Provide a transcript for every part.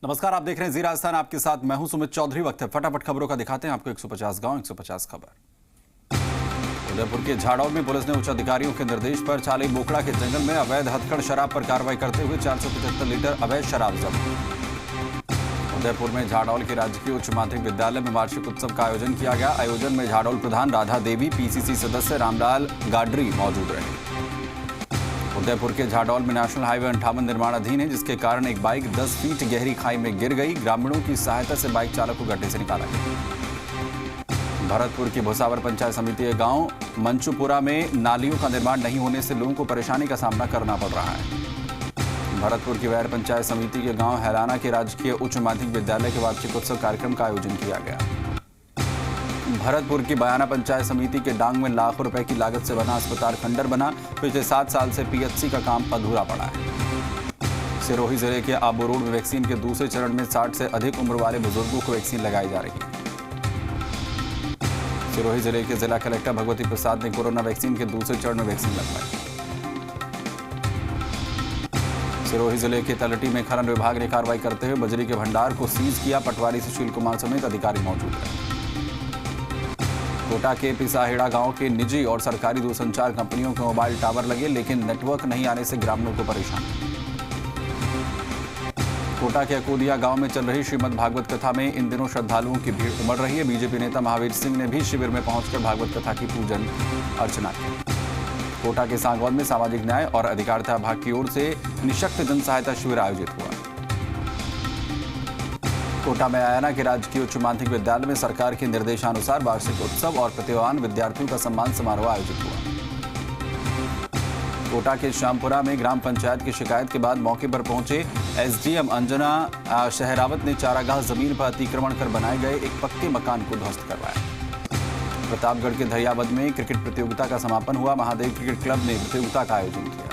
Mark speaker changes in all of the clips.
Speaker 1: नमस्कार, आप देख रहे हैं जी राजस्थान। आपके साथ मैं हूं सुमित चौधरी। वक्त है फटाफट खबरों का दिखाते हैं आपको 150 गांव 150 खबर। उदयपुर के झाड़ौल में पुलिस ने उच्च अधिकारियों के निर्देश पर चाली बोखड़ा के जंगल में अवैध हथकढ़ शराब पर कार्रवाई करते हुए 475 लीटर अवैध शराब जब्त। उदयपुर में झाड़ौल के राजकीय उच्च माध्यमिक विद्यालय में वार्षिक उत्सव का आयोजन किया गया। आयोजन में झाड़ौल प्रधान राधा देवी, पीसीसी सदस्य रामलाल गाडरी मौजूद रहे। उदयपुर के झाड़ौल में नेशनल हाईवे 58 निर्माणाधीन है, जिसके कारण एक बाइक 10 फीट गहरी खाई में गिर गई। ग्रामीणों की सहायता से बाइक चालक को गड्ढे से निकाला गया। भरतपुर की भुसावर पंचायत समिति के गांव मंचूपुरा में नालियों का निर्माण नहीं होने से लोगों को परेशानी का सामना करना पड़ रहा है। भरतपुर की वैर पंचायत समिति के गांव हैलाना के राजकीय उच्च माध्यमिक विद्यालय के वार्षिक उत्सव कार्यक्रम का आयोजन किया गया। भरतपुर की बयाना पंचायत समिति के डांग में लाखों रुपए की लागत से बना अस्पताल खंडर बना। पिछले 7 साल से पीएचसी का काम अधूरा पड़ा है। सिरोही जिले के आबू रोड में वैक्सीन के दूसरे चरण में 60 से अधिक उम्र वाले बुजुर्गों को वैक्सीन लगाई जा रही है। सिरोही जिले के जिला कलेक्टर भगवती प्रसाद ने कोरोना वैक्सीन के दूसरे चरण में वैक्सीन लगवाई। सिरोही जिले के तलटी में खनन विभाग ने कार्रवाई करते हुए बजरी के भंडार को सीज किया। पटवारी सुशील कुमार समेत अधिकारी मौजूद रहे। कोटा के पिसाहेड़ा गांव के निजी और सरकारी दूरसंचार कंपनियों के मोबाइल टावर लगे, लेकिन नेटवर्क नहीं आने से ग्रामीणों को परेशान। कोटा के अकोदिया गांव में चल रही श्रीमद् भागवत कथा में इन दिनों श्रद्धालुओं की भीड़ उमड़ रही है। बीजेपी नेता महावीर सिंह ने भी शिविर में पहुंचकर भागवत कथा की पूजन अर्चना की। कोटा के सांगौन में सामाजिक न्याय और अधिकारिता विभाग की ओर से निःशक्त जन सहायता शिविर आयोजित हुआ। कोटा में आयाना के राजकीय उच्च माध्यमिक विद्यालय में सरकार के निर्देशानुसार वार्षिक उत्सव और प्रतिभावान विद्यार्थियों का सम्मान समारोह आयोजित हुआ। कोटा के श्यामपुरा में ग्राम पंचायत की शिकायत के बाद मौके पर पहुंचे एसडीएम अंजना शहरावत ने चारागाह जमीन पर अतिक्रमण कर बनाए गए एक पक्के मकान को ध्वस्त करवाया। प्रतापगढ़ के धरियावद में क्रिकेट प्रतियोगिता का समापन हुआ। महादेव क्रिकेट क्लब ने प्रतियोगिता का आयोजन किया।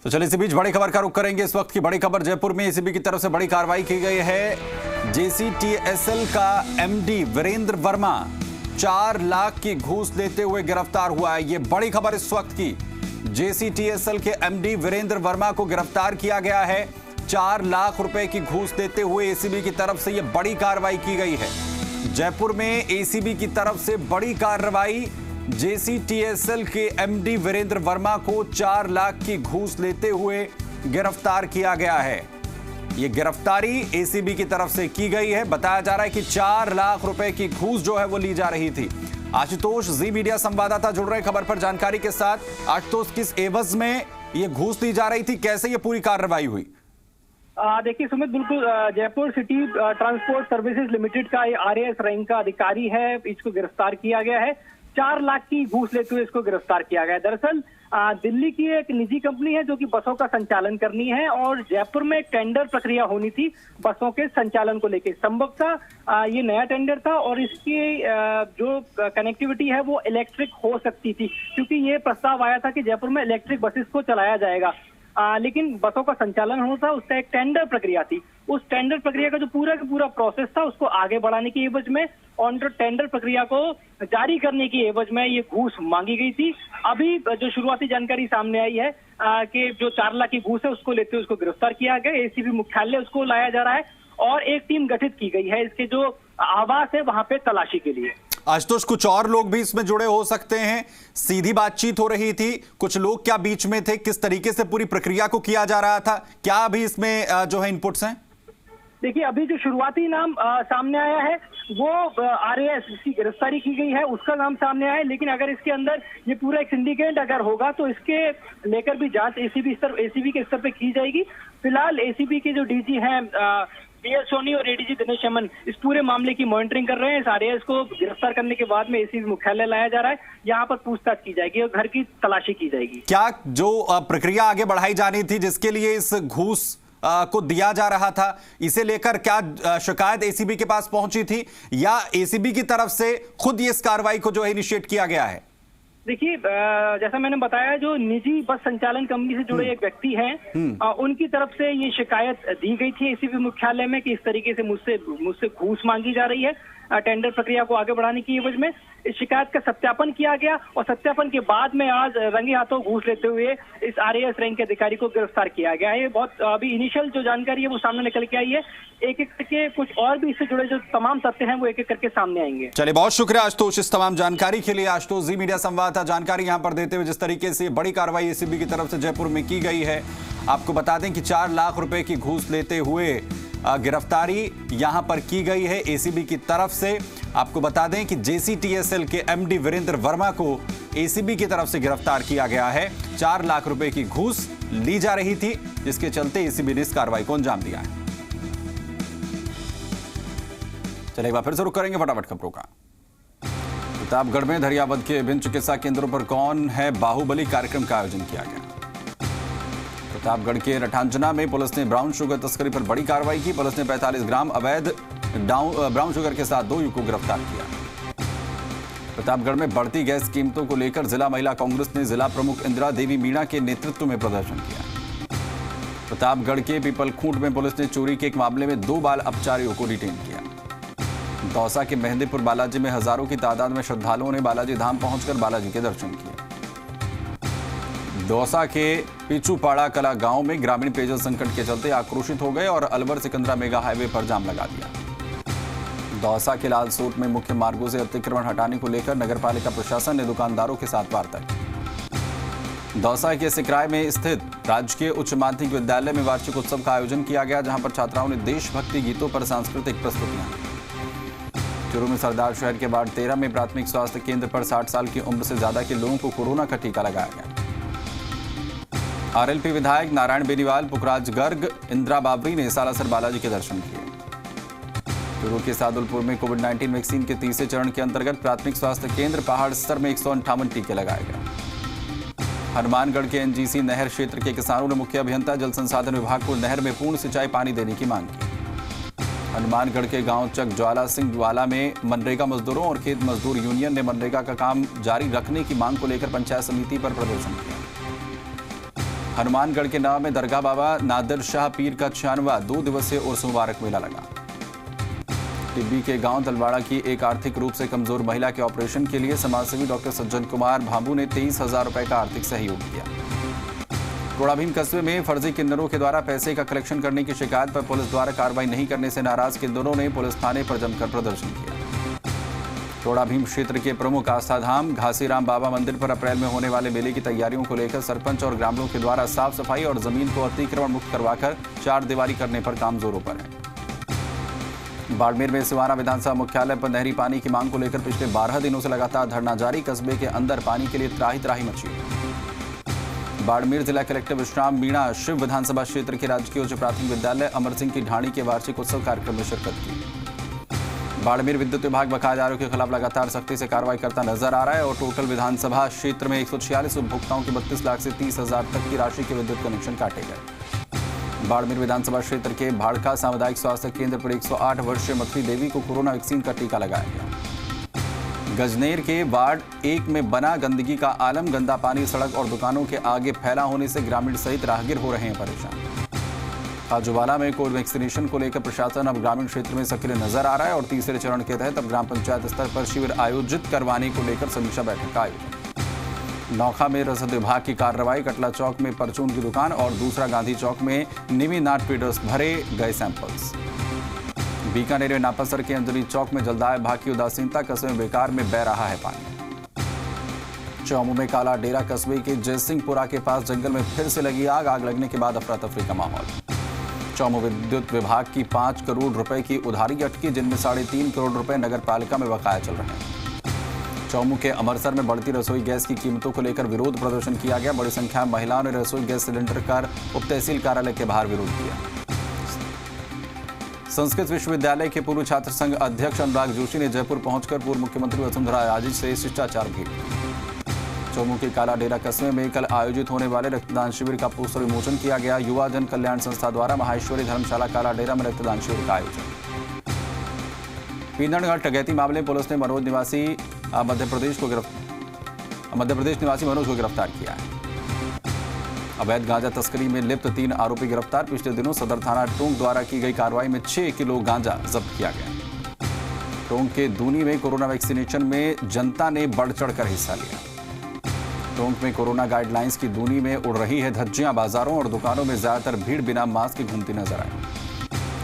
Speaker 1: तो चलिए इसी बीच बड़ी खबर का रुख करेंगे। इस वक्त की बड़ी खबर, जयपुर में एसीबी की तरफ से बड़ी कार्रवाई की गई है। जेसीटीएसएल का एमडी वीरेंद्र वर्मा 4 लाख की घूस लेते हुए गिरफ्तार हुआ है। यह बड़ी खबर इस वक्त की। जेसीटीएसएल के एमडी वीरेंद्र वर्मा को गिरफ्तार किया गया है। 4 लाख रुपए की घूस लेते हुए एसीबी की तरफ से यह बड़ी कार्रवाई की गई है। जयपुर में एसीबी की तरफ से बड़ी कार्रवाई। जेसीटीएसएल के एमडी वीरेंद्र वर्मा को 4 लाख की घूस लेते हुए गिरफ्तार किया गया है। यह गिरफ्तारी एसीबी की तरफ से की गई है। बताया जा रहा है कि 4 लाख रुपए की घूस जो है वो ली जा रही थी। आशुतोष जी मीडिया संवाददाता जुड़ रहे खबर पर जानकारी के साथ। आशुतोष, किस एवज में यह घूस ली जा रही थी, कैसे यह पूरी कार्रवाई हुई?
Speaker 2: देखिए सुमित, बिल्कुल Jaipur city transport services limited का आरएएस रैंक का अधिकारी है, इसको गिरफ्तार किया गया है। 4 लाख की घूस लेते हुए इसको गिरफ्तार किया गया। दरअसल दिल्ली की एक निजी कंपनी है जो कि बसों का संचालन करनी है और जयपुर में टेंडर प्रक्रिया होनी थी बसों के संचालन को लेकर। संभवतः ये नया टेंडर था और इसकी जो कनेक्टिविटी है वो इलेक्ट्रिक हो सकती थी, क्योंकि ये प्रस्ताव आया था कि जयपुर में इलेक्ट्रिक बसेस को चलाया जाएगा। लेकिन बसों का संचालन होना था, उसका एक टेंडर प्रक्रिया थी। उस टेंडर प्रक्रिया का जो पूरा का पूरा प्रोसेस था उसको आगे बढ़ाने की एवज में और टेंडर प्रक्रिया को जारी करने की एवज में ये घूस मांगी गई थी। अभी जो शुरुआती जानकारी सामने आई है कि जो 4 लाख की घूस है उसको लेते हुए उसको गिरफ्तार किया गया। एसीबी मुख्यालय उसको लाया जा रहा है और एक टीम गठित की गई है इसके जो आवास है वहां पे तलाशी के लिए।
Speaker 1: आशुतोष, कुछ और लोग भी इसमें जुड़े हो सकते हैं? सीधी बातचीत हो रही थी, कुछ लोग क्या बीच में थे? किस तरीके से पूरी प्रक्रिया को किया जा रहा था? क्या अभी इसमें जो है इनपुट्स हैं?
Speaker 2: देखिए, अभी जो शुरुआती नाम सामने आया है वो आरएएस की गिरफ्तारी की गई है उसका नाम सामने आया है, लेकिन अगर इसके अंदर ये पूरा एक सिंडिकेट अगर होगा तो इसके लेकर भी जांच एसीबी के स्तर पे की जाएगी। फिलहाल एसीबी के जो डीजी हैं बीएस सोनी और एडीजी दिनेश अमन इस पूरे मामले की मॉनिटरिंग कर रहे हैं। इस आरएएस को गिरफ्तार करने के बाद में एसीबी मुख्यालय लाया जा रहा है, यहाँ पर पूछताछ की जाएगी और घर की तलाशी की जाएगी।
Speaker 1: क्या जो प्रक्रिया आगे बढ़ाई जानी थी जिसके लिए इस घूस को दिया जा रहा था, इसे लेकर क्या शिकायत एसीबी के पास पहुंची थी या एसीबी की तरफ से खुद इस कार्रवाई को जो है इनिशिएट किया गया है?
Speaker 2: देखिए, जैसा मैंने बताया, जो निजी बस संचालन कंपनी से जुड़े एक व्यक्ति हैं, उनकी तरफ से ये शिकायत दी गई थी एसीबी मुख्यालय में कि इस तरीके से मुझसे घूस मांगी जा रही है। टेंडर प्रक्रिया को आगे बढ़ाने की एवज में इस शिकायत का सत्यापन किया गया और सत्यापन के बाद में आज रंगे हाथों घूस लेते हुए इस आरएएस रैंक के अधिकारी को गिरफ्तार किया गया है। बहुत अभी इनिशियल जो जानकारी है वो सामने निकल के आई है। एक एक करके कुछ और भी इससे जुड़े जो तमाम तथ्य हैं वो एक एक करके सामने आएंगे।
Speaker 1: चलिए, बहुत शुक्रिया आशुतोष इस तमाम जानकारी के लिए। आशुतोष जी मीडिया संवाद था जानकारी यहां पर देते हुए जिस तरीके से बड़ी कार्रवाई एसीबी की तरफ से जयपुर में की गई है। आपको बता दें कि 4 लाख रुपए की घूस लेते हुए गिरफ्तारी यहां पर की गई है एसीबी की तरफ से। आपको बता दें कि जेसीटीएसएल के एमडी वीरेंद्र वर्मा को एसीबी की तरफ से गिरफ्तार किया गया है। 4 लाख रुपए की घूस ली जा रही थी, जिसके चलते एसीबी ने इस कार्रवाई को अंजाम दिया है। चलिए, एक बार फिर से रुक करेंगे फटाफट खबरों का। प्रतापगढ़ में धरियावद के विभिन्न चिकित्सा केंद्रों पर कौन है बाहुबली कार्यक्रम का आयोजन किया गया। प्रतापगढ़ के रठांजना में पुलिस ने ब्राउन शुगर तस्करी पर बड़ी कार्रवाई की। पुलिस ने 45 ग्राम अवैध ब्राउन शुगर के साथ 2 युवकों को गिरफ्तार किया। प्रतापगढ़ में बढ़ती गैस कीमतों को लेकर जिला महिला कांग्रेस ने जिला प्रमुख इंदिरा देवी मीणा के नेतृत्व में प्रदर्शन किया। प्रतापगढ़ के पीपलखूंट में पुलिस ने चोरी के एक मामले में 2 बाल अपचारियों को डिटेन किया। दौसा के मेहंदीपुर बालाजी में हजारों की तादाद में श्रद्धालुओं ने बालाजी धाम पहुंचकर बालाजी के दर्शन किए। दौसा के पिचूपाड़ा कला गांव में ग्रामीण पेयजल संकट के चलते आक्रोशित हो गए और अलवर सिकंदरा मेगा हाईवे पर जाम लगा दिया। दौसा के लालसोट में मुख्य मार्गों से अतिक्रमण हटाने को लेकर नगरपालिका प्रशासन ने दुकानदारों के साथ वार्ता की। दौसा के सिकराय में स्थित राजकीय उच्च माध्यमिक विद्यालय में वार्षिक उत्सव का आयोजन किया गया, जहां पर छात्राओं ने देशभक्ति गीतों पर सांस्कृतिक प्रस्तुतियां दी। चूरू में सरदार शहर के वार्ड 13 में प्राथमिक स्वास्थ्य केंद्र पर 60 साल की उम्र से ज्यादा के लोगों को कोरोना का टीका लगाया गया। आरएलपी विधायक नारायण बेनीवाल, पुखराज गर्ग, इंदिरा बाबरी ने सालासर बालाजी के दर्शन किए। चूरू के सादुलपुर में कोविड-19 वैक्सीन के तीसरे चरण के अंतर्गत प्राथमिक स्वास्थ्य केंद्र पहाड़ स्तर में 158 टीके लगाए गए। हनुमानगढ़ के एनजीसी नहर क्षेत्र के किसानों ने मुख्य अभियंता जल संसाधन विभाग को नहर में पूर्ण सिंचाई पानी देने की मांग की। हनुमानगढ़ के गांव चक ज्वाला सिंह वाला में मनरेगा मजदूरों और खेत मजदूर यूनियन ने मनरेगा का काम जारी रखने की मांग को लेकर पंचायत समिति पर प्रदर्शन किया। हनुमानगढ़ के नाव में दरगाह बाबा नादिर शाह पीर का 96वां 2 दिवसीय उर्स मुबारक मेला लगा। टिब्बी के गांव तलवाड़ा की एक आर्थिक रूप से कमजोर महिला के ऑपरेशन के लिए समाजसेवी डॉक्टर सज्जन कुमार भाबू ने 23,000 रुपए का आर्थिक सहयोग किया। टोड़ाभीम कस्बे में फर्जी किन्नरों के द्वारा पैसे का कलेक्शन करने की शिकायत पर पुलिस द्वारा कार्रवाई नहीं करने से नाराज किन्नरों ने पुलिस थाने पर जमकर प्रदर्शन किया। टोड़ाभीम क्षेत्र के प्रमुख आस्था धाम घासीराम बाबा मंदिर पर अप्रैल में होने वाले मेले की तैयारियों को लेकर सरपंच और ग्रामीणों के द्वारा साफ सफाई और जमीन को अतिक्रमण मुक्त करवाकर 4 दीवारी करने पर काम जोरों पर है। बाड़मेर में सिवाना विधानसभा मुख्यालय पर नहरी पानी की मांग को लेकर पिछले 12 दिनों से लगातार धरना जारी। कस्बे के अंदर पानी के लिए त्राही मची है। बाड़मेर जिला कलेक्टर विश्राम मीणा शिव विधानसभा क्षेत्र के राजकीय उच्च प्राथमिक विद्यालय अमर सिंह की ढाणी के वार्षिक उत्सव कार्यक्रम में शिरकत की। बाड़मेर विद्युत विभाग बकायेदारों के खिलाफ लगातार सख्ती से कार्रवाई करता नजर आ रहा है और टोटल विधानसभा क्षेत्र में 146 उपभोक्ताओं के 32 लाख से 30,000 तक की राशि के विद्युत कनेक्शन काटे गए। बाड़मेर विधानसभा क्षेत्र के भाड़का सामुदायिक स्वास्थ्य केंद्र पर 108 वर्षीय मथुरी देवी को कोरोना वैक्सीन का टीका लगाया गया। गजनेर के वार्ड 1 में बना गंदगी का आलम, गंदा पानी सड़क और दुकानों के आगे फैला होने से ग्रामीण सहित राहगीर हो रहे हैं परेशान। खाजूवाला में कोविड वैक्सीनेशन को लेकर प्रशासन अब ग्रामीण क्षेत्र में सक्रिय नजर आ रहा है और तीसरे चरण के तहत अब ग्राम पंचायत स्तर पर शिविर आयोजित करवाने को लेकर समीक्षा बैठक का आयोजन। नौखा में रसद विभाग की कार्रवाई, कटला चौक में परचून की दुकान और दूसरा गांधी चौक में निमी नाट फीडर्स भरे गए सैंपल्स। बीकानेर में नापासर के अंजनी चौक में जलदाय विभाग की उदासीनता, कस्बे में बेकार में बह रहा है पानी। चौमू में काला डेरा कस्बे के जयसिंहपुरा के पास जंगल में फिर से लगी आग लगने के बाद अफरा तफरी का माहौल। चौमू विद्युत विभाग की 5 करोड़ रुपए की उधारी अटकी, जिनमें 3.5 करोड़ रुपए नगर पालिका में बकाया चल रहे हैं। चौमू के अमरसर में बढ़ती रसोई गैस की कीमतों को लेकर विरोध प्रदर्शन किया गया। बड़ी संख्या में महिलाओं ने रसोई गैस सिलेंडर कर उप तहसील कार्यालय के बाहर विरोध किया। संस्कृत विश्वविद्यालय के पूर्व छात्र संघ अध्यक्ष अनुराग जोशी ने जयपुर पहुंचकर पूर्व मुख्यमंत्री वसुंधरा राजे से शिष्टाचार भेंट की। चौमू के काला डेरा कस्बे में कल आयोजित होने वाले रक्तदान शिविर का पोस्टर विमोचन किया गया। युवा जन कल्याण संस्था द्वारा माहेश्वरी धर्मशाला काला डेरा में रक्तदान शिविर का आयोजन। पींदड़गढ़ डकैती मामले में पुलिस ने मध्य प्रदेश निवासी मनोज को गिरफ्तार किया है। अवैध गांजा तस्करी में लिप्त 3 आरोपी गिरफ्तार। पिछले दिनों सदर थाना टोंक द्वारा की गई कार्रवाई में 6 किलो गांजा जब्त किया गया। टोंक के दूनी में कोरोना वैक्सीनेशन में जनता ने बढ़ चढ़कर हिस्सा लिया। टोंक में कोरोना गाइडलाइंस की दूनी में उड़ रही है धज्जियां। बाजारों और दुकानों में ज्यादातर भीड़ बिना मास्क के घूमती नजर आई।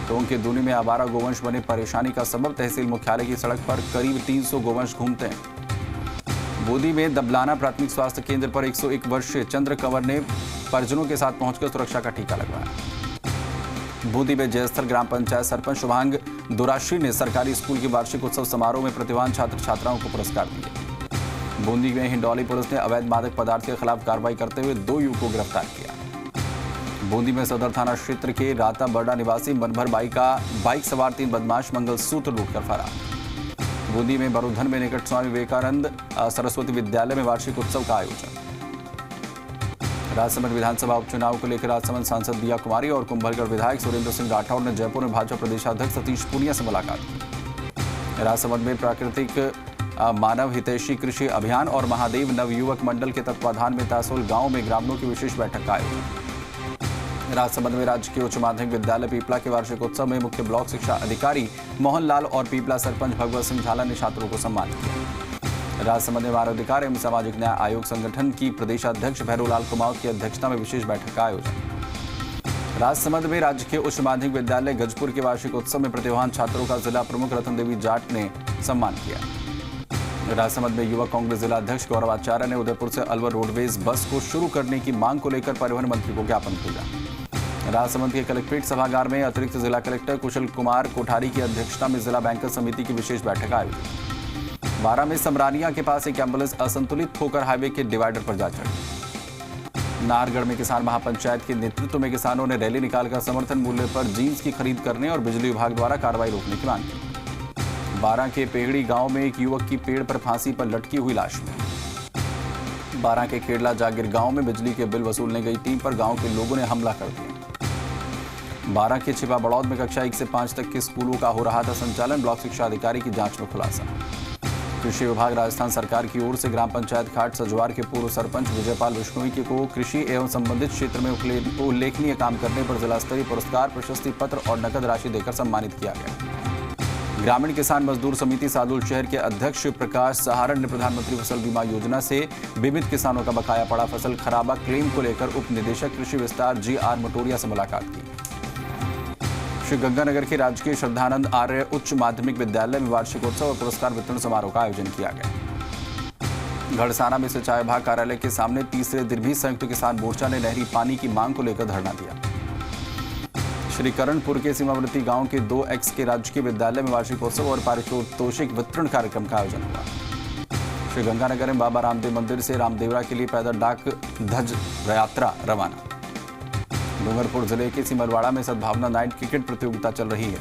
Speaker 1: टोंक के दूनी में आवारा गोवंश बने परेशानी का सबब। तहसील मुख्यालय की सड़क पर करीब 300 गोवंश घूमते हैं। बूंदी में दबलाना प्राथमिक स्वास्थ्य केंद्र पर 101 वर्षीय चंद्र कंवर ने परिजनों के साथ पहुंचकर सुरक्षा का टीका लगवाया। बूंदी में जयस्थल ग्राम पंचायत सरपंच शुभांग दुराशी ने सरकारी स्कूल के वार्षिक उत्सव समारोह में प्रतिभावान छात्र छात्राओं को पुरस्कार दिए। बूंदी में हिंडौली पुलिस ने अवैध मादक पदार्थ के खिलाफ कार्रवाई करते हुए 2 युवकों को गिरफ्तार किया। बूंदी में सदर थाना क्षेत्र के राता बर्डा निवासी मनभर बाइक सवार 3 बदमाश मंगलसूत्र लूटकर फरार। बूंदी में बरूधन में निकट स्वामी विवेकानंद सरस्वती विद्यालय में वार्षिक उत्सव का आयोजन। राजसमंद विधानसभा उपचुनाव को लेकर राजसमंद सांसद दिया कुमारी और कुंभलगढ़ विधायक सुरेंद्र सिंह राठौर ने जयपुर में भाजपा प्रदेशाध्यक्ष सतीश पूनिया से मुलाकात की। राजसमंद में प्राकृतिक मानव हितैषी कृषि अभियान और महादेव नवयुवक मंडल के तत्वाधान में तासोल गांव में ग्रामीणों की विशेष बैठक का आयोजन। राजसमंद में राजकीय उच्च माध्यमिक विद्यालय पीपला के वार्षिक उत्सव में मुख्य ब्लॉक शिक्षा अधिकारी मोहनलाल और पीपला सरपंच भगवत सिंह झाला ने छात्रों को सम्मानित किया। राजसमंद में मानवाधिकार एवं सामाजिक न्याय आयोग संगठन की प्रदेशाध्यक्ष भैरवलाल कुमार की अध्यक्षता में विशेष बैठक का आयोजन। राजसमंद में राजकीय उच्च माध्यमिक विद्यालय गजपुर के वार्षिक उत्सव में प्रतिभावान छात्रों का जिला प्रमुख रतन देवी जाट ने सम्मान किया। राजसमंद में युवा कांग्रेस जिला अध्यक्ष गौरव आचार्य ने उदयपुर से अलवर रोडवेज बस को शुरू करने की मांग को लेकर परिवहन मंत्री को ज्ञापन भेजा। राजसमंद के कलेक्ट्रेट सभागार में अतिरिक्त जिला कलेक्टर कुशल कुमार कोठारी की अध्यक्षता में जिला बैंकर्स समिति की विशेष बैठक आयोजित। बारा में समरानिया के पास एक एम्बुलेंस असंतुलित होकर हाईवे के डिवाइडर पर जा चढ़ी। नाहरगढ़ में किसान महापंचायत के नेतृत्व में किसानों ने रैली निकालकर समर्थन मूल्य पर जींस की खरीद करने और बिजली विभाग द्वारा कार्रवाई रोकने की मांग की। बारा के पेगड़ी गांव में एक युवक की पेड़ पर फांसी पर लटकी हुई लाश मिली। बारा के खेड़ला जागीर गांव में बिजली के बिल वसूलने गई टीम पर गांव के लोगों ने हमला कर दिया। बारा के छिपा बड़ौद में कक्षा 1 से 5 तक के स्कूलों का हो रहा था संचालन। ब्लॉक शिक्षा अधिकारी की जांच में खुलासा। कृषि विभाग राजस्थान सरकार की ओर से ग्राम पंचायत खाट सजवार के पूर्व सरपंच विजयपाल विश्नोई को कृषि एवं संबंधित क्षेत्र में उल्लेखनीय काम करने पर जिला स्तरीय पुरस्कार, प्रशस्ति पत्र और नकद राशि देकर सम्मानित किया गया। ग्रामीण किसान मजदूर समिति सादुल शहर के अध्यक्ष प्रकाश सहारण ने प्रधानमंत्री फसल बीमा योजना से बीमित किसानों का बकाया पड़ा फसल खराबा क्लेम को लेकर उप निदेशक कृषि विस्तार GR मटोरिया से मुलाकात की। श्रीगंगानगर के राजकीय श्रद्धानंद आर्य उच्च माध्यमिक विद्यालय में वार्षिक उत्सव और पुरस्कार वितरण समारोह का आयोजन किया गया। घड़साना में सिंचाई विभाग कार्यालय के सामने तीसरे दिन भी संयुक्त किसान मोर्चा ने नहरी पानी की मांग को लेकर धरना दिया। श्री करणपुर के सीमावर्ती गांव के 2X के राजकीय विद्यालय में वार्षिक उत्सव और पारितोषिक वितरण कार्यक्रम का आयोजन हुआ। श्री गंगानगर में बाबा रामदेव मंदिर से रामदेवरा के लिए पैदल डाक ध्वज यात्रा रवाना। डूंगरपुर जिले के सिमलवाड़ा में सद्भावना नाइट क्रिकेट प्रतियोगिता चल रही है।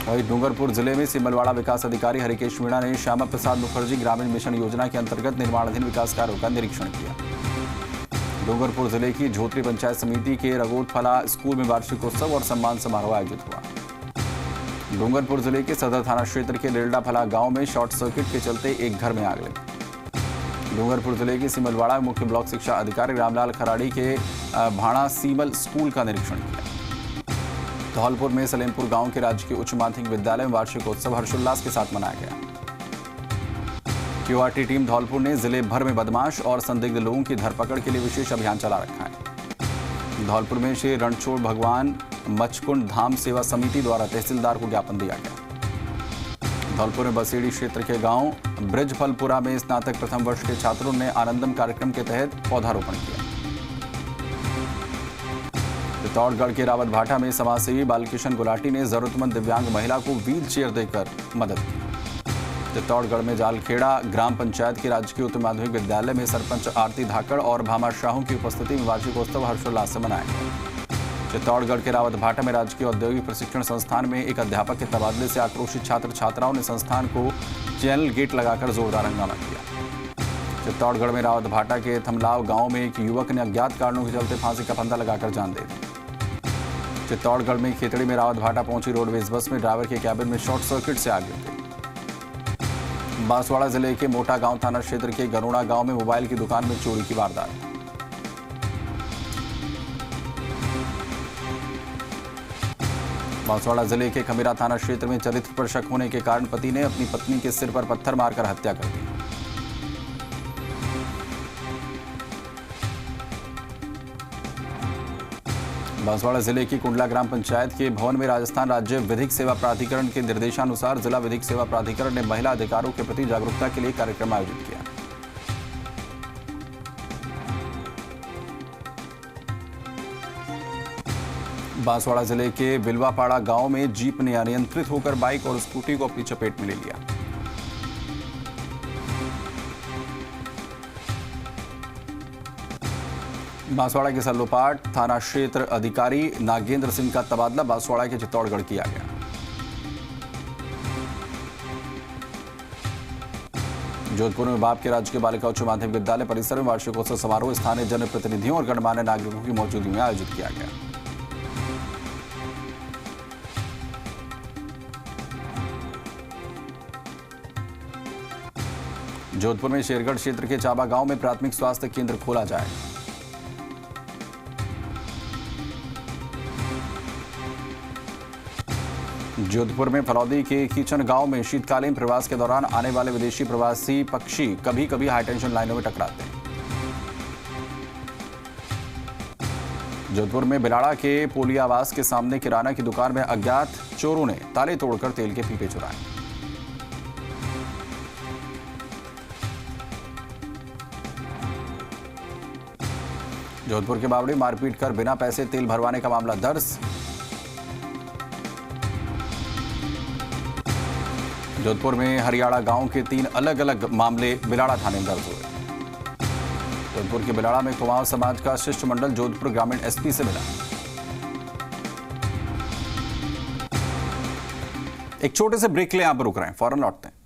Speaker 1: वहीं डूंगरपुर जिले में सिमलवाड़ा विकास अधिकारी हरिकेश मीणा ने श्यामा प्रसाद मुखर्जी ग्रामीण मिशन योजना के अंतर्गत निर्माणाधीन विकास कार्यों का निरीक्षण किया। डूंगरपुर जिले की झोतरी पंचायत समिति के रगोतफला स्कूल में वार्षिक उत्सव और सम्मान समारोह आयोजित हुआ। डूंगरपुर जिले के सदर थाना क्षेत्र के लिरडाफला गांव में शॉर्ट सर्किट के चलते एक घर में आग लगी। डूंगरपुर जिले के सिमलवाड़ा मुख्य ब्लॉक शिक्षा अधिकारी रामलाल खराड़ी के भाड़ा सीमल स्कूल का निरीक्षण किया। धौलपुर में सलेमपुर गांव के राजकीय उच्च माध्यमिक विद्यालय में वार्षिक उत्सव हर्षोल्लास के साथ मनाया गया। QRT टीम धौलपुर ने जिले भर में बदमाश और संदिग्ध लोगों की धरपकड़ के लिए विशेष अभियान चला रखा है। धौलपुर में श्री रणछोड़ भगवान मचकुंड धाम सेवा समिति द्वारा तहसीलदार को ज्ञापन दिया गया। धौलपुर में बसेड़ी क्षेत्र के गांव ब्रजफलपुरा में स्नातक प्रथम वर्ष के छात्रों ने आनंदम कार्यक्रम के तहत पौधारोपण किया। चित्तौड़गढ़ के रावत भाटा में समाजसेवी बालकिशन गुलाटी ने जरूरतमंद दिव्यांग महिला को व्हील चेयर देकर मदद की। चित्तौड़गढ़ में जालखेड़ा ग्राम पंचायत के राजकीय उच्च माध्यमिक विद्यालय में सरपंच आरती धाकड़ और भामा शाहों की उपस्थिति में वार्षिक उत्सव हर्षोल्लास से मनाया गया। चित्तौड़गढ़ के रावत भाटा में राजकीय औद्योगिक प्रशिक्षण संस्थान में एक अध्यापक के तबादले से आक्रोशित छात्र छात्राओं ने संस्थान को चैनल गेट लगाकर जोरदार हंगामा किया। चित्तौड़गढ़ में रावत भाटा के थमलाव गांव में एक युवक ने अज्ञात कारणों के चलते फांसी का फंदा लगाकर जान दे दी। चित्तौड़गढ़ में खेतड़ी में रावत भाटा पहुंची रोडवेज बस में ड्राइवर के कैबिन में शॉर्ट सर्किट से आग लग गई। बांसवाड़ा जिले के मोटा गांव थाना क्षेत्र के गरुड़ा गांव में मोबाइल की दुकान में चोरी की वारदात। बांसवाड़ा जिले के खमीरा थाना क्षेत्र में चरित्र पर शक होने के कारण पति ने अपनी पत्नी के सिर पर पत्थर मारकर हत्या कर दी। बांसवाड़ा जिले की कुंडला ग्राम पंचायत के भवन में राजस्थान राज्य विधिक सेवा प्राधिकरण के निर्देशानुसार जिला विधिक सेवा प्राधिकरण ने महिला अधिकारों के प्रति जागरूकता के लिए कार्यक्रम आयोजित किया। बांसवाड़ा जिले के बिलवापाड़ा गांव में जीप ने अनियंत्रित होकर बाइक और स्कूटी को अपनी चपेट में ले लिया। बांसवाड़ा के सल्लोपाट थाना क्षेत्र अधिकारी नागेंद्र सिंह का तबादला बांसवाड़ा के चित्तौड़गढ़ किया गया। जोधपुर में बाप के राज्य के बालिका उच्च माध्यमिक विद्यालय परिसर में वार्षिकोत्सव समारोह स्थानीय जनप्रतिनिधियों और गणमान्य नागरिकों की मौजूदगी में आयोजित किया गया। जोधपुर में शेरगढ़ क्षेत्र के चाबा गांव में प्राथमिक स्वास्थ्य केंद्र खोला जाएगा। जोधपुर में फलौदी के कीचन गांव में शीतकालीन प्रवास के दौरान आने वाले विदेशी प्रवासी पक्षी कभी कभी हाईटेंशन लाइनों में टकराते हैं। जोधपुर में बिलाड़ा के पोलिया आवास के सामने किराना की दुकान में अज्ञात चोरों ने ताले तोड़कर तेल के पीपे चुराए। जोधपुर के बावड़ी मारपीट कर बिना पैसे तेल भरवाने का मामला दर्ज। जोधपुर में हरियाणा गांव के 3 अलग अलग मामले बिलाड़ा थाने में दर्ज हुए। जोधपुर के बिलाड़ा में कुमाऊं समाज का शिष्टमंडल जोधपुर ग्रामीण एसपी से मिला। एक छोटे से ब्रेक ले यहां पर रुक रहे हैं, फौरन लौटते हैं।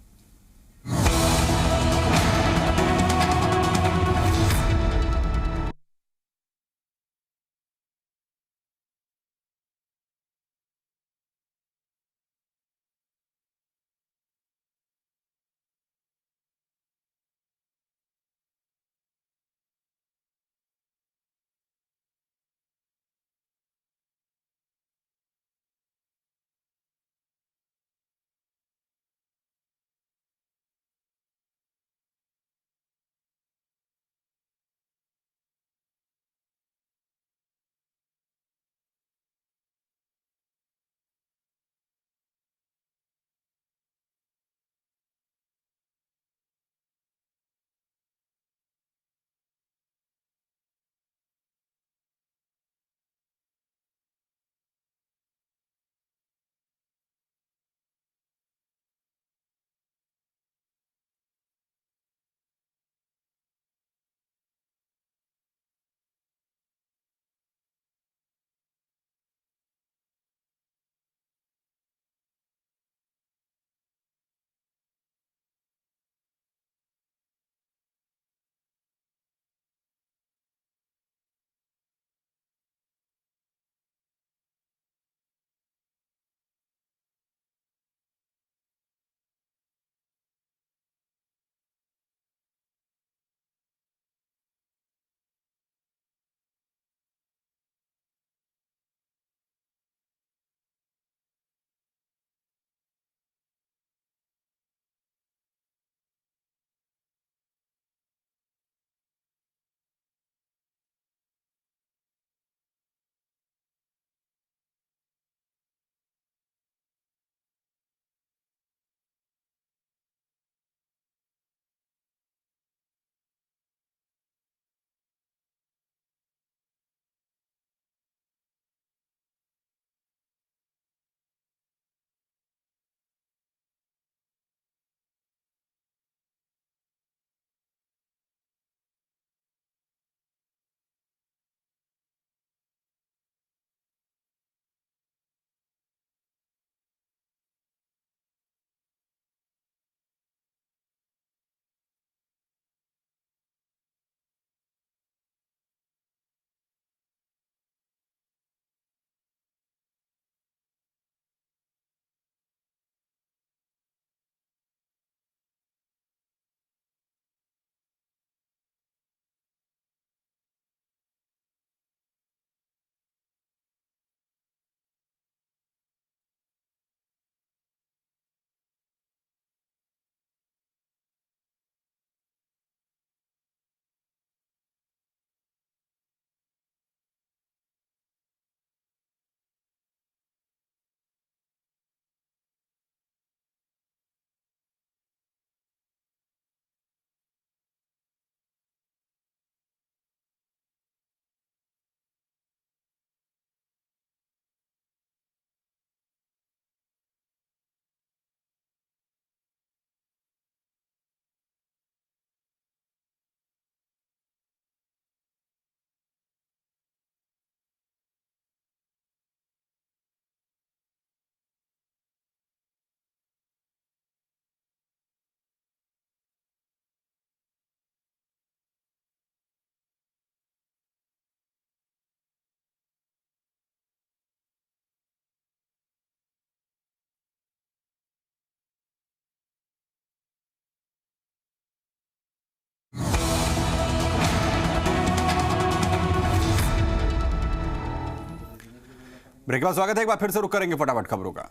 Speaker 1: ब्रेक के बाद स्वागत है। एक बार फिर से रुक करेंगे फटाफट खबरों का।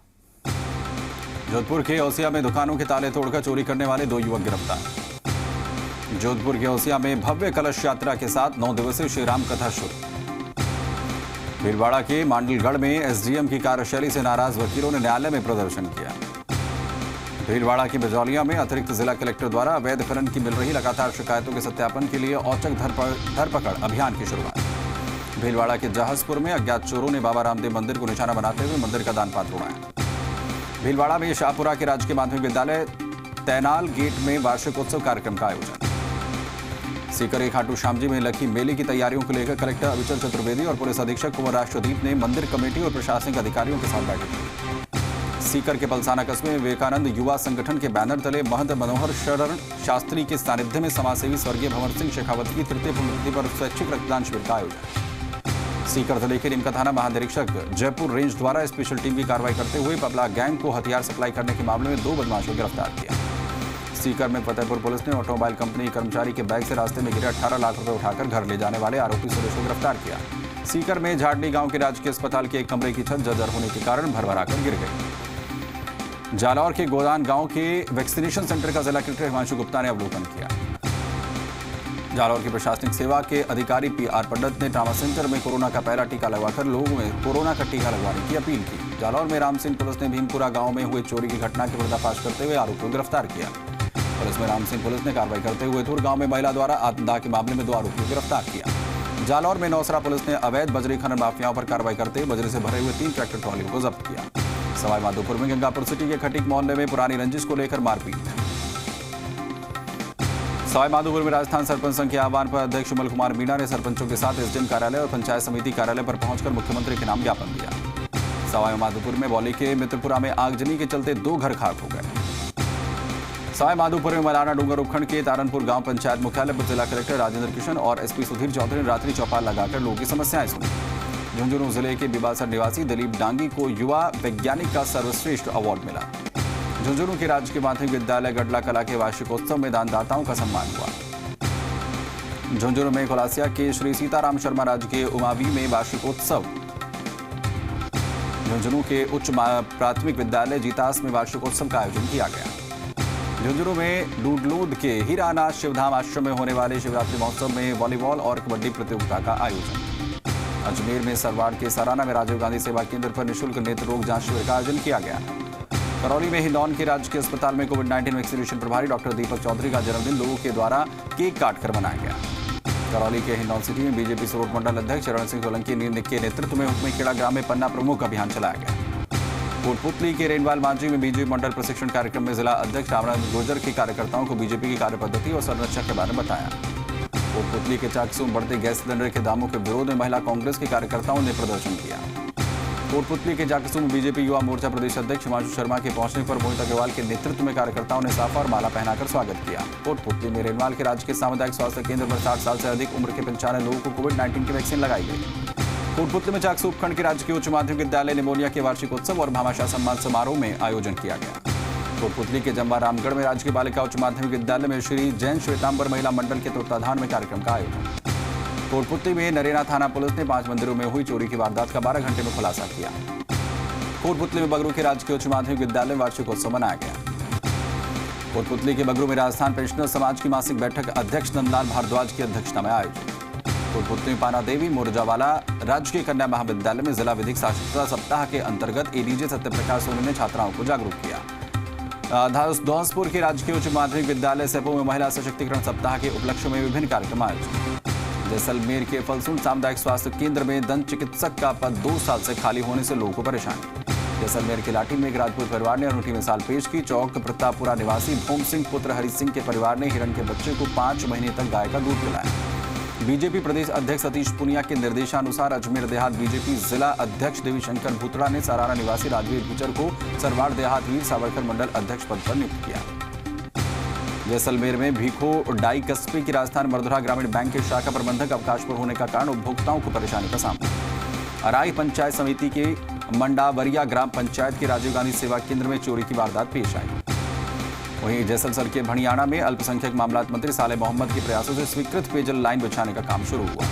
Speaker 1: जोधपुर के ओसिया में दुकानों के ताले तोड़कर चोरी करने वाले 2 युवक गिरफ्तार। जोधपुर के ओसिया में भव्य कलश यात्रा के साथ 9 दिवसीय श्री राम कथा शुरू। भीलवाड़ा के मांडलगढ़ में एसडीएम की कार्यशैली से नाराज वकीलों ने न्यायालय में प्रदर्शन किया। भीलवाड़ा की बजौलिया में अतिरिक्त जिला कलेक्टर द्वारा अवैध खनन की मिल रही लगातार शिकायतों के सत्यापन के लिए औचक धरपकड़ अभियान की शुरुआत। भीलवाड़ा के जहाजपुर में अज्ञात चोरों ने बाबा रामदेव मंदिर को निशाना बनाते हुए मंदिर का दान पात्र उड़ाया। भीलवाड़ा में शाहपुरा के राजकीय माध्यमिक विद्यालय तैनाल गेट में वार्षिकोत्सव कार्यक्रम का आयोजन। सीकर खाटू श्याम जी में लखी मेले की तैयारियों को लेकर कलेक्टर अविचल चतुर्वेदी और पुलिस अधीक्षक कुंवर राष्ट्रदीप ने मंदिर कमेटी और प्रशासनिक अधिकारियों के साथ बैठक की। सीकर के पलसाना कस्बे में विवेकानंद युवा संगठन के बैनर तले महंत मनोहर शरण शास्त्री के सानिध्य में समाजसेवी स्वर्गीय भंवर सिंह शेखावत की तृतीय पुण्यतिथि पर स्वैच्छिक रक्तदान शिविर का आयोजन। सीकर जिले के निमका थाना महानिरीक्षक जयपुर रेंज द्वारा स्पेशल टीम की कार्रवाई करते हुए पबला गैंग को हथियार सप्लाई करने के मामले में 2 बदमाशों को गिरफ्तार किया। सीकर में फतेहपुर पुलिस ने ऑटोमोबाइल कंपनी कर्मचारी के बैग से रास्ते में गिरे 18 लाख रुपए उठाकर घर ले जाने वाले आरोपी सुरेश को गिरफ्तार किया। सीकर में झाड़नी गांव के राजकीय अस्पताल के एक कमरे की छत जर्जर होने के कारण भरभराकर गिर गई। जालौर के गोदान गांव के वैक्सीनेशन सेंटर का जिला कलेक्टर हिमांशु गुप्ता ने अवलोकन किया। जालौर की प्रशासनिक सेवा के अधिकारी पीआर पंडित ने ट्रामा सेंटर में कोरोना का पहला टीका लगवाकर लोगों में कोरोना का टीका लगवाने की अपील की। जालौर में राम सिंह पुलिस ने भीमपुरा गांव में हुए चोरी की घटना के पर्दाफाश करते हुए आरोपी को गिरफ्तार किया। पुलिस में राम सिंह पुलिस ने कार्रवाई करते हुए थुर गांव में महिला द्वारा आत्मदाह के मामले में 2 आरोपियों को गिरफ्तार किया। जालौर में नौसरा पुलिस ने अवैध बजरी खनन माफियाओं पर कार्रवाई करते हुए बजरी से भरे हुए 3 ट्रैक्टर ट्रॉलियों को जब्त किया। सवाई माधोपुर में गंगापुर सिटी के खटीक मोहल्ले में पुरानी रंजिश को लेकर मारपीट। सवाई माधोपुर में राजस्थान सरपंच संघ के आह्वान पर अध्यक्ष सुमल कुमार मीणा ने सरपंचों के साथ एसडीएम कार्यालय और पंचायत समिति कार्यालय पर पहुंचकर मुख्यमंत्री के नाम ज्ञापन दिया। सवाई माधोपुर में बौली के मित्रपुरा में आगजनी के चलते 2 घर खाक हो गए। सवाई माधोपुर में मलाना डूंगर उपखंड के तारनपुर गांव पंचायत मुख्यालय पर जिला कलेक्टर राजेंद्र किशन और एसपी सुधीर चौधरी ने रात्रि चौपाल लगाकर लोगों की समस्याएं सुनी। झुंझुनू जिले के बिबासर निवासी दिलीप डांगी को युवा वैज्ञानिक का सर्वश्रेष्ठ अवार्ड मिला। झुंझुनू के राजकीय माध्यमिक विद्यालय गडला कला के वार्षिकोत्सव में दानदाताओं का सम्मान हुआ। झुंझुनू में कोलासिया के श्री सीताराम शर्मा राजकीय उमावी में वार्षिकोत्सव। झुंझुनू के उच्च प्राथमिक विद्यालय जीतास में वार्षिकोत्सव का आयोजन किया गया। झुंझुनू में डूडलूद के हीरानाथ शिवधाम आश्रम में होने वाले शिवरात्रि महोत्सव में वॉलीबॉल और कबड्डी प्रतियोगिता का आयोजन। अजमेर में सरवाड़ के सराना में राजीव गांधी सेवा केंद्र पर निःशुल्क नेत्र रोग जांच शिविर का आयोजन किया गया। करौली में हिंडौन के राजकीय अस्पताल में कोविड-19 वैक्सीनेशन प्रभारी डॉक्टर दीपक चौधरी का जन्मदिन लोगों के द्वारा केक काटकर मनाया गया। करौली के हिंडौन सिटी में बीजेपी सोरठ मंडल अध्यक्ष चरण सिंह सोलंकी के नेतृत्व में हुक्मेखेड़ा ग्राम में पन्ना प्रमुख अभियान चलाया गया। कोटपुतली के रेनवाल मांझी में बीजेपी मंडल प्रशिक्षण कार्यक्रम में जिला अध्यक्ष रामनाथ गुर्जर के कार्यकर्ताओं को बीजेपी की कार्यपद्धति और संरक्षक के बारे में बताया। कोटपुतली के चाकसू में बढ़ते गैस सिलेंडर के दामों के विरोध में महिला कांग्रेस के कार्यकर्ताओं ने प्रदर्शन किया। कोटपुतली के जाकसू में बीजेपी युवा मोर्चा प्रदेश अध्यक्ष हिमांशु शर्मा के पहुंचने पर मोहित अग्रवाल के नेतृत्व में कार्यकर्ताओं ने साफा और माला पहनाकर स्वागत किया। कोटपुतली में रेनवाल के राजकीय सामुदायिक स्वास्थ्य केंद्र पर 60 साल से अधिक उम्र के 95 लोगों को कोविड-19 की वैक्सीन लगाई गई। कोटपुतली में चाकसू उपखंड के राजकीय उच्च माध्यमिक विद्यालय निमोनिया के वार्षिकोत्सव और भामाशाह सम्मान समारोह में आयोजन किया गया। कोटपुतली के जम्बा रामगढ़ में राजकीय बालिका उच्च माध्यमिक विद्यालय में श्री जैन श्वेतांबर महिला मंडल के तत्वाधान में कार्यक्रम का आयोजन। कोटपुतली में नरेना थाना पुलिस ने 5 मंदिरों में हुई चोरी की वारदात का 12 घंटे में खुलासा किया। कोटपुतली में बगरू के राजकीय उच्च माध्यमिक विद्यालय वार्षिकोत्सव मनाया गया। कोटपुतली के बगरू में राजस्थान पेंशनर समाज की मासिक बैठक अध्यक्ष नंदलाल भारद्वाज की अध्यक्षता में आयोजित। कोटपुतली में पाना देवी मोरजावाला राजकीय कन्या महाविद्यालय में जिला विधिक साक्षरता सप्ताह के अंतर्गत एडीजे सत्यप्रकाश सोनी ने छात्राओं को जागरूक किया। धौंसपुर के राजकीय उच्च माध्यमिक विद्यालय सेपो में महिला सशक्तिकरण सप्ताह के उपलक्ष्य में विभिन्न कार्यक्रम आयोजित। जैसलमेर के फलसून सामुदायिक स्वास्थ्य केंद्र में दंत चिकित्सक का पद 2 साल से खाली होने से लोगों को परेशानी। जैसलमेर के लाठी में एक राजपूत परिवार ने अनूठी मिसाल पेश की। चौक प्रतापपुरा निवासी भूम सिंह पुत्र हरि सिंह के परिवार ने हिरण के बच्चे को 5 महीने तक गाय का दूध पिलाया। बीजेपी प्रदेश अध्यक्ष सतीश पुनिया के निर्देशानुसार अजमेर देहात बीजेपी जिला अध्यक्ष देवीशंकर भूतड़ा ने सरारा निवासी राजवीर गुजर को सरवाड़ देहात वीर सावरकर मंडल अध्यक्ष पद पर नियुक्त किया। जैसलमेर में भीखो डाई कस्बे की राजस्थान मरधुरा ग्रामीण बैंक के शाखा प्रबंधक अवकाश पर होने का कारण उपभोक्ताओं को परेशानी का सामना। अराई पंचायत समिति के मंडावरिया ग्राम पंचायत के राजीव गांधी सेवा केंद्र में चोरी की वारदात पेश आई। वहीं जैसलसर के भणियाना में अल्पसंख्यक मामलात मंत्री साले मोहम्मद के प्रयासों से स्वीकृत पेयजल लाइन बिछाने का काम शुरू हुआ।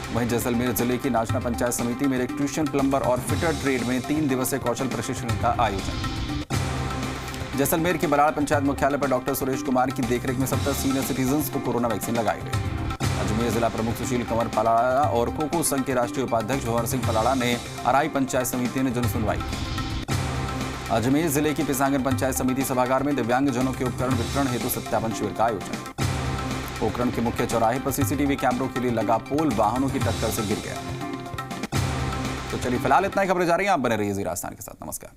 Speaker 1: वहीं जैसलमेर जिले की नाचना पंचायत समिति में इलेक्ट्रीशियन, प्लम्बर और फिटर ट्रेड में 3 दिवसीय कौशल प्रशिक्षण का आयोजन। जैसलमेर के बराड़ पंचायत मुख्यालय पर डॉक्टर सुरेश कुमार की देखरेख में 70 सीनियर सिटीजन्स को कोरोना वैक्सीन लगाई गई। अजमेर जिला प्रमुख सुशील कंवर पलाड़ा और कोको संघ के राष्ट्रीय उपाध्यक्ष भंवर सिंह पलाड़ा ने अराई पंचायत समिति में जन सुनवाई की। अजमेर जिले की पिसांगन पंचायत समिति सभागार में दिव्यांगजनों के उपकरण वितरण हेतु सत्यापन शिविर का आयोजन। पोखरण के मुख्य चौराहे पर सीसीटीवी कैमरों के लिए लगा पोल वाहनों की टक्कर से गिर गया। तो चलिए फिलहाल इतना ही खबरें जा रही हैं, आप बने रहिए जी राजस्थान के साथ। नमस्कार।